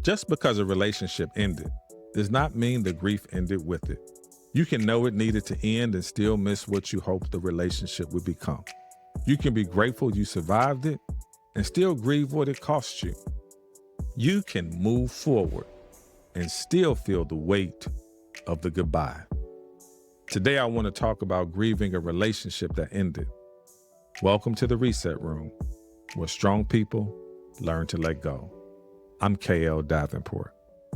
Just because a relationship ended does not mean the grief ended with it. You can know it needed to end and still miss what you hoped the relationship would become. You can be grateful you survived it and still grieve what it cost you. You can move forward and still feel the weight of the goodbye. Today, I want to talk about grieving a relationship that ended. Welcome to the Reset Room, where strong people learn to let go. I'm KL Davenport,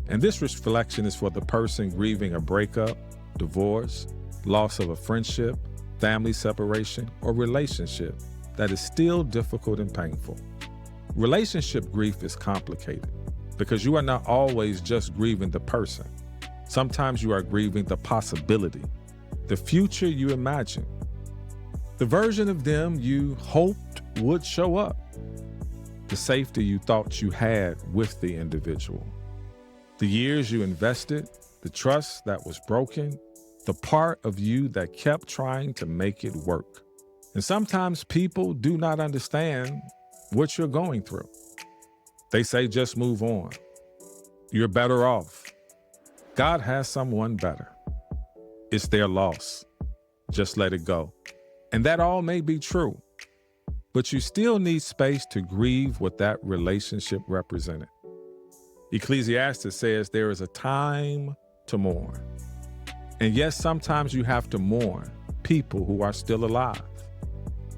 and this reflection is for the person grieving a breakup, divorce, loss of a friendship, family separation, or relationship that is still difficult and painful. Relationship grief is complicated because you are not always just grieving the person. Sometimes you are grieving the possibility, the future you imagine, the version of them you hoped would show up, the safety you thought you had with the individual, the years you invested, the trust that was broken, the part of you that kept trying to make it work. And sometimes people do not understand what you're going through. They say, just move on. You're better off. God has someone better. It's their loss. Just let it go. And that all may be true, but you still need space to grieve what that relationship represented. Ecclesiastes says there is a time to mourn. And yes, sometimes you have to mourn people who are still alive.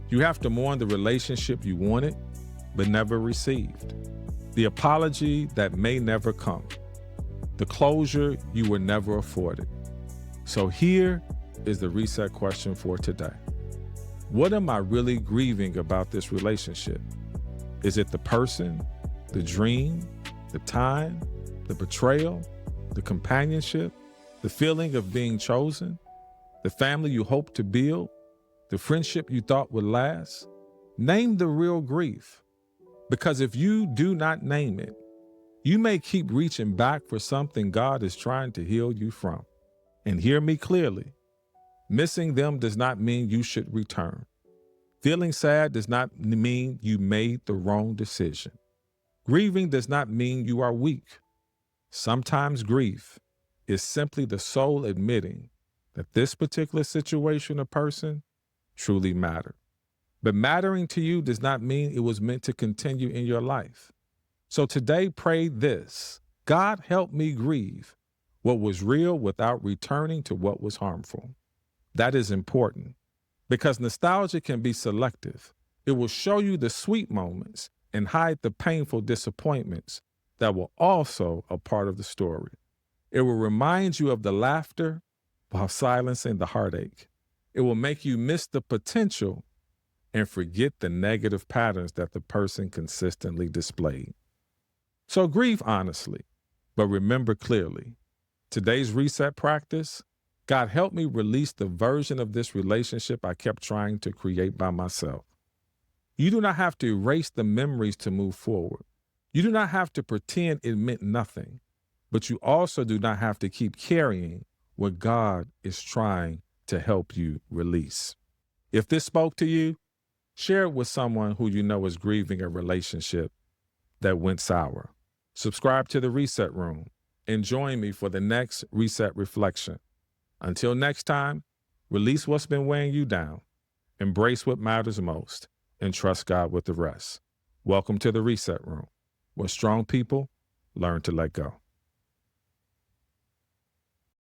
You have to mourn the relationship you wanted, but never received. The apology that may never come. The closure you were never afforded. So here is the reset question for today. What am I really grieving about this relationship? Is it the person, the dream, the time, the betrayal, the companionship, the feeling of being chosen, the family you hoped to build, the friendship you thought would last? Name the real grief. Because if you do not name it, you may keep reaching back for something God is trying to heal you from. And hear me clearly. Missing them does not mean you should return. Feeling sad does not mean you made the wrong decision. Grieving does not mean you are weak. Sometimes grief is simply the soul admitting that this particular situation or person truly mattered. But mattering to you does not mean it was meant to continue in your life. So today, pray this: God, help me grieve what was real without returning to what was harmful. That is important because nostalgia can be selective. It will show you the sweet moments and hide the painful disappointments that were also a part of the story. It will remind you of the laughter while silencing the heartache. It will make you miss the potential and forget the negative patterns that the person consistently displayed. So grieve honestly, but remember clearly. Today's reset practice: God, help me release the version of this relationship I kept trying to create by myself. You do not have to erase the memories to move forward. You do not have to pretend it meant nothing, but you also do not have to keep carrying what God is trying to help you release. If this spoke to you, share it with someone who you know is grieving a relationship that went sour. Subscribe to the Reset Room and join me for the next Reset Reflection. Until next time, release what's been weighing you down, embrace what matters most, and trust God with the rest. Welcome to the Reset Room, where strong people learn to let go.